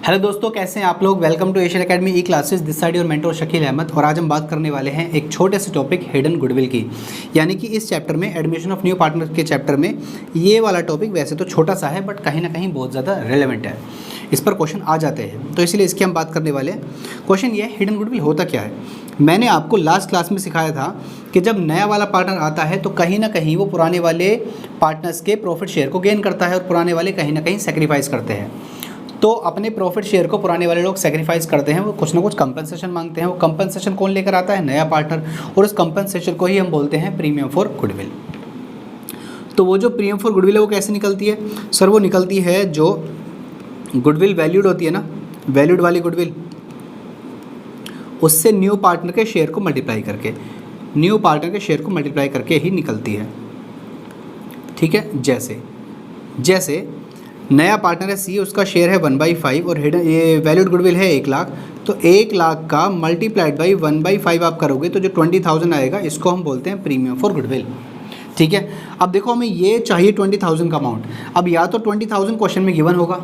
Hello दोस्तों, कैसे हैं आप लोग। Welcome to Asian academy E classes. This side your mentor Shakeel Ahmed. और आज हम बात करने वाले हैं एक छोटे से टॉपिक हिडन गुडविल की। यानी कि इस चैप्टर में एडमिशन ऑफ न्यू पार्टनर के चैप्टर में ये वाला टॉपिक वैसे तो छोटा सा है, बट कहीं ना कहीं बहुत ज़्यादा रिलेवेंट है। इस पर क्वेश्चन आ जाते हैं, तो इसलिए इसकी हम बात करने वाले हैं। क्वेश्चन ये है, हिडन गुडविल होता क्या है। मैंने आपको लास्ट क्लास में सिखाया था कि जब नया वाला पार्टनर आता है तो कहीं ना कहीं वो पुराने वाले पार्टनर्स के प्रॉफिट शेयर को गेन करता है और पुराने वाले कहीं ना कहीं सेक्रीफाइस करते हैं। तो अपने प्रॉफिट शेयर को पुराने वाले लोग सेक्रीफाइस करते हैं, वो कुछ ना कुछ कंपनसेशन मांगते हैं। वो कंपनसेशन कौन लेकर आता है? नया पार्टनर। और उस कंपनसेशन को ही हम बोलते हैं प्रीमियम फॉर गुडविल। तो वो जो प्रीमियम फॉर गुडविल है वो कैसे निकलती है सर? वो निकलती है जो गुडविल वैल्यूड होती है ना, वैल्यूड वाली गुडविल, उससे न्यू पार्टनर के शेयर को मल्टीप्लाई करके, न्यू पार्टनर के शेयर को मल्टीप्लाई करके ही निकलती है। ठीक है, जैसे नया पार्टनर है सी, उसका शेयर है 1/5 और ये वैल्यूड गुडविल है 1 लाख। तो 1 लाख का मल्टीप्लाइड बाई 1/5 आप करोगे तो जो 20,000 आएगा, इसको हम बोलते हैं प्रीमियम फॉर गुडविल। ठीक है, अब देखो हमें ये चाहिए 20,000 का अमाउंट। अब या तो 20,000 क्वेश्चन में गिवन होगा,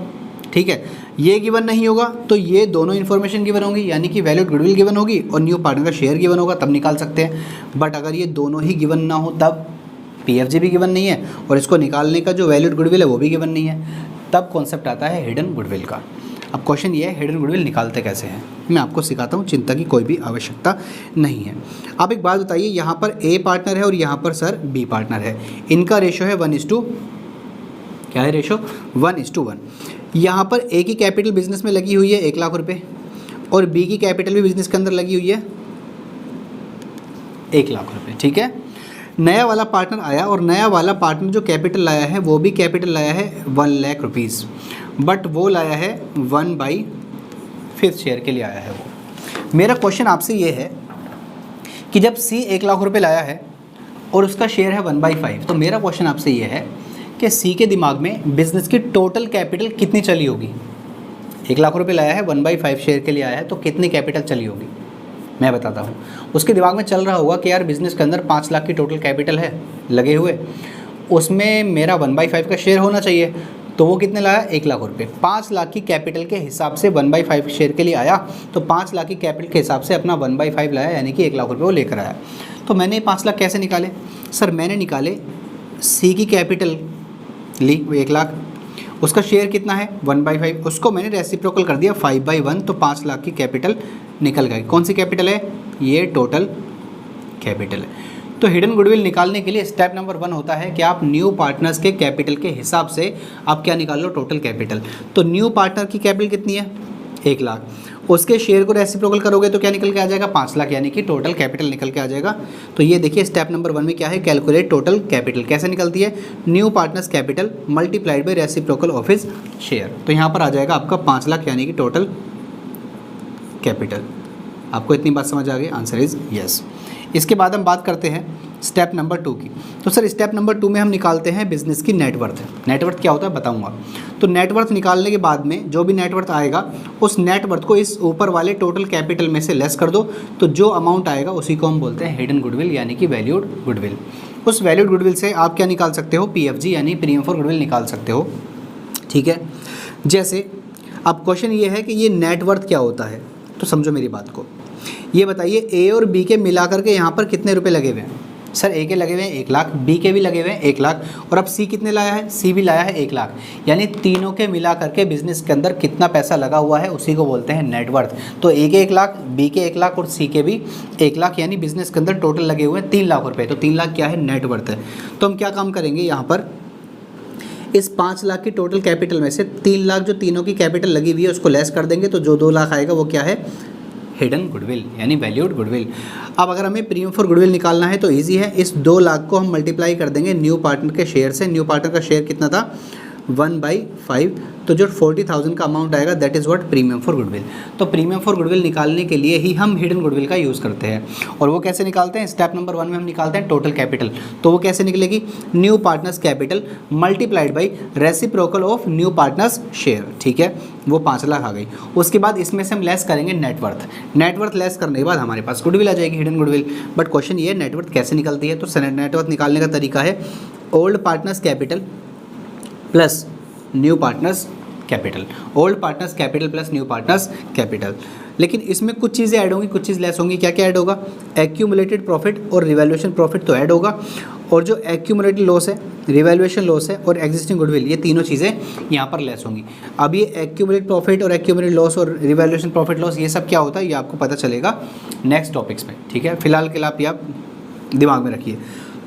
ठीक है, ये गिवन नहीं होगा तो ये दोनों इन्फॉर्मेशन गिवन होगी, यानी कि वैल्यूड गुडविल गिवन होगी और न्यू पार्टनर का शेयर गिवन होगा, तब निकाल सकते हैं। बट अगर ये दोनों ही गिवन ना हो, तब PFG भी गिवन नहीं है और इसको निकालने का जो वैल्यूड गुडविल है वो भी गिवन नहीं है, तब कॉन्सेप्ट आता है हिडन गुडविल का। अब क्वेश्चन ये है, हिडन गुडविल निकालते कैसे हैं, मैं आपको सिखाता हूँ, चिंता की कोई भी आवश्यकता नहीं है। आप एक बात बताइए, यहाँ पर A पार्टनर है और यहाँ पर सर B पार्टनर है, इनका रेशो है 1:, क्या है रेशो? 1:1। यहाँ पर A की कैपिटल बिजनेस में लगी हुई है 1 लाख रुपये और B की कैपिटल भी बिजनेस के अंदर लगी हुई है 1 लाख रुपये। ठीक है, नया वाला पार्टनर आया और नया वाला पार्टनर जो कैपिटल लाया है वो भी कैपिटल लाया है 1 लाख रुपीज़, बट वो लाया है 1/5 शेयर के लिए आया है वो। मेरा क्वेश्चन आपसे ये है कि जब C 1 लाख रुपए लाया है और उसका शेयर है 1/5, तो मेरा क्वेश्चन आपसे ये है कि C के दिमाग में बिजनेस की टोटल कैपिटल कितनी चली होगी। 1 लाख रुपए लाया है, 1/5 शेयर के लिए आया है, तो कितनी कैपिटल चली होगी मैं बताता हूँ। उसके दिमाग में चल रहा होगा कि यार बिज़नेस के अंदर 5 लाख की टोटल कैपिटल है लगे हुए, उसमें मेरा 1/5 का शेयर होना चाहिए, तो वो कितने लाया? 1 लाख रुपये। 5 लाख की कैपिटल के हिसाब से 1/5 शेयर के लिए आया, तो 5 लाख की कैपिटल के हिसाब से अपना 1/5 लाया, यानी कि 1 लाख रुपये वो लेकर आया। तो मैंने 5 लाख कैसे निकाले सर? मैंने निकाले, C की कैपिटल ली 1 लाख, उसका शेयर कितना है 1/5, उसको मैंने रेसिप्रोकल कर दिया 5/1, तो 5 लाख की कैपिटल निकल गई। कौन सी कैपिटल है? ये टोटल कैपिटल है। तो हिडन गुडविल निकालने के लिए स्टेप नंबर 1 होता है कि आप न्यू पार्टनर्स के कैपिटल के हिसाब से आप क्या निकाल लो? Total capital. तो न्यू पार्टनर की कैपिटल कितनी है? 1 लाख। उसके शेयर को रेसिप्रोकल करोगे तो क्या निकल के आ जाएगा? 5 लाख, यानी कि टोटल कैपिटल निकल के आ जाएगा। तो ये देखिए स्टेप नंबर 1 में क्या है, कैलकुलेट टोटल कैपिटल। कैसे निकलती है? New partners capital multiplied by reciprocal of his share. तो यहाँ पर आ जाएगा आपका 5 लाख, यानी कि टोटल कैपिटल। आपको इतनी बात समझ आ गई? Answer is yes. इसके बाद हम बात करते हैं स्टेप नंबर 2 की। तो सर स्टेप नंबर 2 में हम निकालते हैं बिजनेस की नेटवर्थ। नेटवर्थ क्या होता है बताऊंगा। तो नेटवर्थ निकालने के बाद में जो भी नेटवर्थ आएगा, उस नेटवर्थ को इस ऊपर वाले टोटल कैपिटल में से लेस कर दो, तो जो अमाउंट आएगा उसी को हम बोलते हैं हिडन गुडविल, यानी कि वैल्यूड गुडविल। उस वैल्यूड गुडविल से आप क्या निकाल सकते हो? PFG यानी प्रीमियम फॉर गुडविल निकाल सकते हो। ठीक है, जैसे अब क्वेश्चन ये है कि ये नेटवर्थ क्या होता है, तो समझो मेरी बात को। ये बताइए A और B के मिलाकर के यहाँ पर कितने रुपए लगे हुए हैं? सर A के लगे हुए हैं 1 लाख, B के भी लगे हुए हैं 1 लाख, और अब C कितने लाया है? C भी लाया है 1 लाख, यानी तीनों के मिला करके बिजनेस के अंदर कितना पैसा लगा हुआ है उसी को बोलते हैं नेटवर्थ। तो A के 1 लाख, B के 1 लाख और C के भी 1 लाख, यानी बिजनेस के अंदर टोटल लगे हुए हैं 3 लाख रुपये। तो 3 लाख क्या है? नेटवर्थ है। तो हम क्या काम करेंगे यहाँ पर, इस 5 लाख की टोटल कैपिटल में से 3 लाख जो तीनों की कैपिटल लगी हुई है उसको लेस कर देंगे, तो जो 2 लाख आएगा वो क्या है? हिडन गुडविल, यानी वैल्यूड गुडविल। अब अगर हमें प्रीमियम फॉर गुडविल निकालना है तो इजी है, इस 2 लाख को हम मल्टीप्लाई कर देंगे न्यू पार्टनर के शेयर से। न्यू पार्टनर का शेयर कितना था? 1/5, तो जो 40,000 का अमाउंट आएगा that is what? Premium for goodwill. तो प्रीमियम फॉर गुडविल निकालने के लिए ही हम हिडन गुडविल का यूज़ करते हैं। और वो कैसे निकालते हैं? स्टेप नंबर 1 में हम निकालते हैं टोटल कैपिटल। तो वो कैसे निकलेगी? New partners capital multiplied by reciprocal of new partners share. ठीक है, वो 5 लाख आ गई। उसके बाद इसमें से हम लेस करेंगे नेटवर्थ। नेटवर्थ लेस करने के बाद हमारे पास गुडविल आ जाएगी, हिडन गुडविल। बट क्वेश्चन ये है नेटवर्थ कैसे निकलती है? तो नेटवर्थ निकालने का तरीका है old partners capital plus new partners capital, old partners capital plus new partners capital. लेकिन इसमें कुछ चीज़ें ऐड होंगी, कुछ चीज़ लेस होंगी। क्या क्या ऐड होगा? एक्यूमुलेटेड प्रॉफिट और रिवैल्यूएशन प्रॉफिट तो ऐड होगा, और जो एक्यूमुलेटेड लॉस है, रिवैल्यूएशन लॉस है और एग्जिस्टिंग गुडविल, ये तीनों चीज़ें यहाँ पर लेस होंगी। अब ये एक्यूमुलेट प्रॉफिट और एक्यूमुलेट लॉस और रिवैल्यूएशन प्रॉफिट लॉस ये सब क्या होता है, ये आपको पता चलेगा नेक्स्ट टॉपिक्स में, ठीक है। फिलहाल के लिए आप दिमाग में रखिए।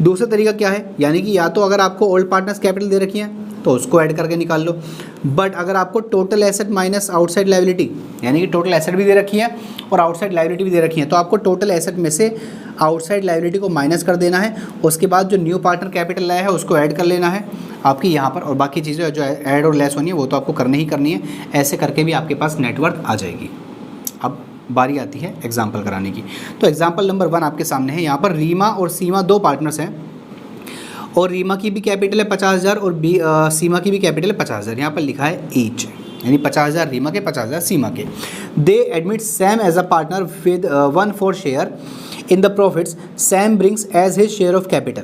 दूसरा तरीका क्या है, यानी कि या तो अगर आपको ओल्ड पार्टनर्स कैपिटल दे रखी है तो उसको ऐड करके निकाल लो, बट अगर आपको total asset minus outside liability, यानी कि टोटल एसेट भी दे रखी है और आउटसाइड लायबिलिटी भी दे रखी है, तो आपको टोटल एसेट में से आउटसाइड लायबिलिटी को माइनस कर देना है, उसके बाद जो न्यू पार्टनर कैपिटल लाया है उसको ऐड कर लेना है आपकी यहाँ पर, और बाकी चीज़ें जो ऐड और लेस होनी है वो तो आपको करनी ही करनी है। ऐसे करके भी आपके पास नेटवर्थ आ जाएगी। अब बारी आती है एग्जाम्पल कराने की। तो एग्जाम्पल नंबर 1 आपके सामने है। यहाँ पर रीमा और सीमा 2 पार्टनर्स हैं, और रीमा की भी कैपिटल है 50,000 और सीमा की भी कैपिटल है 50,000। यहाँ पर लिखा है ईच, यानी 50,000 रीमा के, 50,000 सीमा के। They admit Sam as a partner with 1/4 share in the profits Sam brings as his share of capital.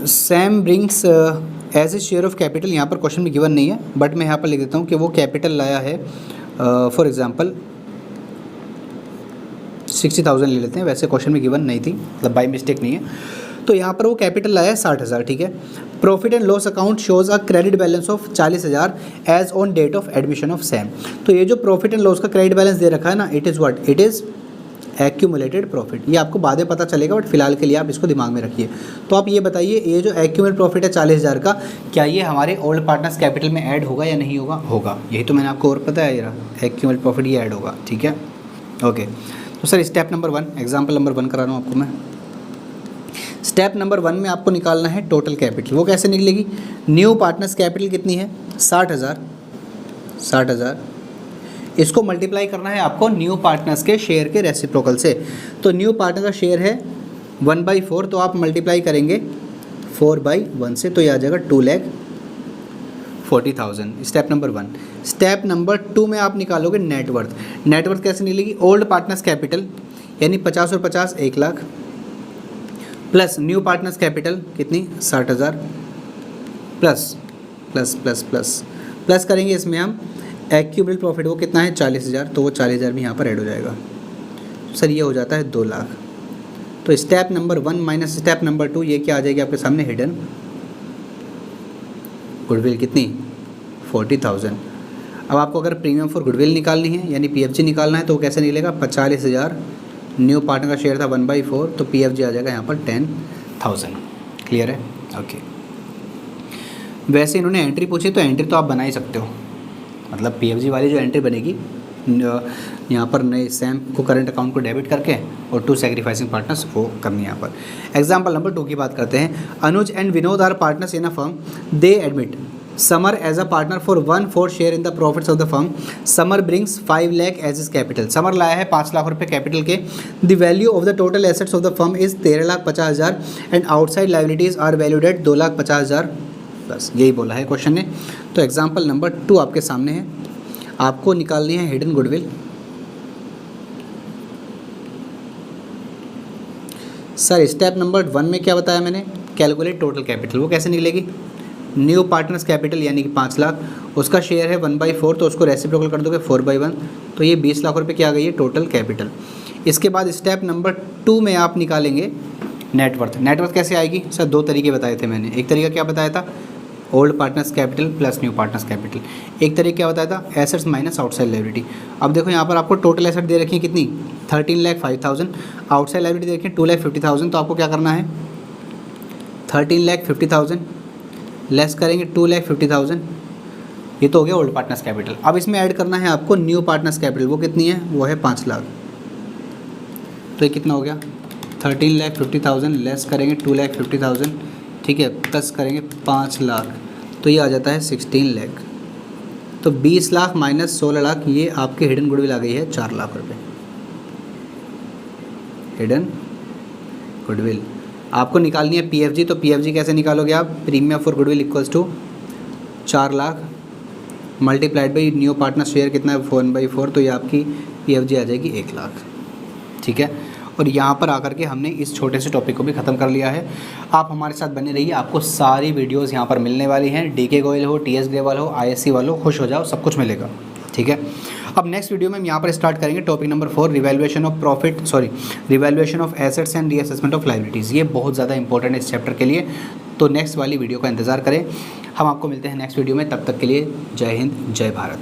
Sam brings as his share of capital, यहाँ पर क्वेश्चन में गिवन नहीं है, बट मैं यहाँ पर लिख देता हूँ कि वो कैपिटल लाया है, फॉर एग्जाम्पल 60,000 ले लेते हैं, वैसे क्वेश्चन में गिवन नहीं थी, मतलब बाई मिस्टेक नहीं है। तो यहाँ पर वो कैपिटल लाया है 60,000, ठीक है। Profit and loss account shows a credit balance of 40,000 as on date of admission of Sam. तो ये जो प्रॉफिट एंड लॉस का क्रेडिट बैलेंस दे रखा है ना, it is what, it is accumulated profit. ये आपको बाद में पता चलेगा, बट फिलहाल के लिए आप इसको दिमाग में रखिए। तो आप ये बताइए, ये जो एक्यूमुलेटेड प्रॉफिट है 40,000 का, क्या ये हमारे ओल्ड पार्टनर्स कैपिटल में ऐड होगा या नहीं होगा? होगा। यही तो मैंने आपको और पता है, एक्यूमुलेटेड प्रॉफिट ये ऐड होगा, ठीक है। ओके, तो sir step number 1, example number 1 करा रहा हूँ आपको मैं। स्टेप नंबर 1 में आपको निकालना है टोटल कैपिटल। वो कैसे निकलेगी? न्यू पार्टनर्स कैपिटल कितनी है? 60,000। इसको मल्टीप्लाई करना है आपको न्यू पार्टनर्स के शेयर के रेसिप्रोकल से। तो न्यू पार्टनर का शेयर है 1/4, तो आप मल्टीप्लाई करेंगे 4/1 से, तो ये आ जाएगा 2,40,000। Step number 1। स्टेप नंबर 2 में आप निकालोगे नेटवर्थ। नेटवर्थ कैसे निकलेगी? ओल्ड पार्टनर्स कैपिटल यानी 50 और 50 1 lakh, plus new partners capital कितनी? 60,000, plus plus plus plus plus करेंगे इसमें हम एक्यूमुलेटेड प्रॉफिट, वो कितना है? 40,000, तो वो 40,000 भी यहाँ पर ऐड हो जाएगा। सर ये हो जाता है 2 लाख। तो step number 1 minus step number 2, ये क्या आ जाएगी आपके सामने? हिडन गुडविल कितनी? 40,000। अब आपको अगर प्रीमियम फॉर गुडविल निकालनी है यानी पीएफजी निकालना है, तो वो कैसे निकलेगा? 45,000, न्यू पार्टनर का शेयर था 1/4, तो पीएफजी आ जाएगा यहाँ पर 10,000। क्लियर है? ओके। वैसे इन्होंने एंट्री पूछी, तो एंट्री तो आप बना ही सकते हो, मतलब पीएफजी वाली जो एंट्री बनेगी यहाँ पर नए सैम को करंट अकाउंट को डेबिट करके और 2 सैक्रिफाइसिंग पार्टनर्स वो करनी है यहाँ पर। एग्जाम्पल नंबर 2 की बात करते हैं। Anuj and Vinod are partners in a firm, they admit Samar as a partner for 1/4 share in the profits of the firm. Samar brings 5 lakh as is capital. Samar लाया है 5 लाख रुपये कैपिटल के। The value of the total assets of the firm is 13,50,000 and outside liabilities are valued at 2,50,000 plus. यही बोला है question ने। तो example number 2 आपके सामने है, आपको निकालनी है hidden goodwill. Sir step number 1 में क्या बताया मैंने? Calculate total capital. वो कैसे निकलेगी? न्यू पार्टनर्स कैपिटल यानी कि 5 लाख, उसका शेयर है 1/4, तो उसको रेसिप्रोकल कर दोगे 4/1, तो ये 20 लाख रुपए की आ गई है टोटल कैपिटल। इसके बाद स्टेप नंबर 2 में आप निकालेंगे नेटवर्थ। नेटवर्थ कैसे आएगी? सर 2 तरीके बताए थे मैंने। एक तरीका क्या बताया था? Old partners capital plus new partners capital. एक तरीका क्या बताया था? Assets minus outside liability. अब देखो यहाँ पर आपको टोटल एसेट दे रखी है कितनी? 13,05,000, आउटसाइड लायबिलिटी दे रखी है 2,50,000, तो आपको क्या करना है? 13,50,000 लेस करेंगे 2,50,000, ये तो हो गया ओल्ड पार्टनर्स कैपिटल। अब इसमें ऐड करना है आपको न्यू पार्टनर्स कैपिटल, वो कितनी है? वो है 5 लाख। तो ये कितना हो गया? 13,50,000 लेस करेंगे 2,50,000, ठीक है, प्लस करेंगे 5 लाख, तो ये आ जाता है 16 लाख। तो 20 लाख माइनस 16 लाख, ये आपके हिडन गुडविल आ गई है 4 लाख रुपए। हिडन गुडविल आपको निकालनी है पीएफजी। तो पीएफजी कैसे निकालोगे आप? Premium for goodwill equals to 4 lakh multiplied by new partner share कितना है? 1/4, तो ये आपकी पीएफजी आ जाएगी 1 लाख, ठीक है। और यहाँ पर आकर के हमने इस छोटे से टॉपिक को भी ख़त्म कर लिया है। आप हमारे साथ बने रहिए, आपको सारी वीडियोज़ यहाँ पर मिलने वाली हैं। DK गोयल हो, TS ग्रेवाल हो, ISC वालों, खुश हो जाओ, सब कुछ मिलेगा, ठीक है। अब नेक्स्ट वीडियो में हम यहाँ पर स्टार्ट करेंगे topic number 4, revaluation of assets and reassessment of liabilities. ये बहुत ज़्यादा इंपॉर्टेंट है इस चैप्टर के लिए, तो नेक्स्ट वाली वीडियो का इंतज़ार करें। हम आपको मिलते हैं नेक्स्ट वीडियो में, तब तक के लिए जय हिंद, जय भारत।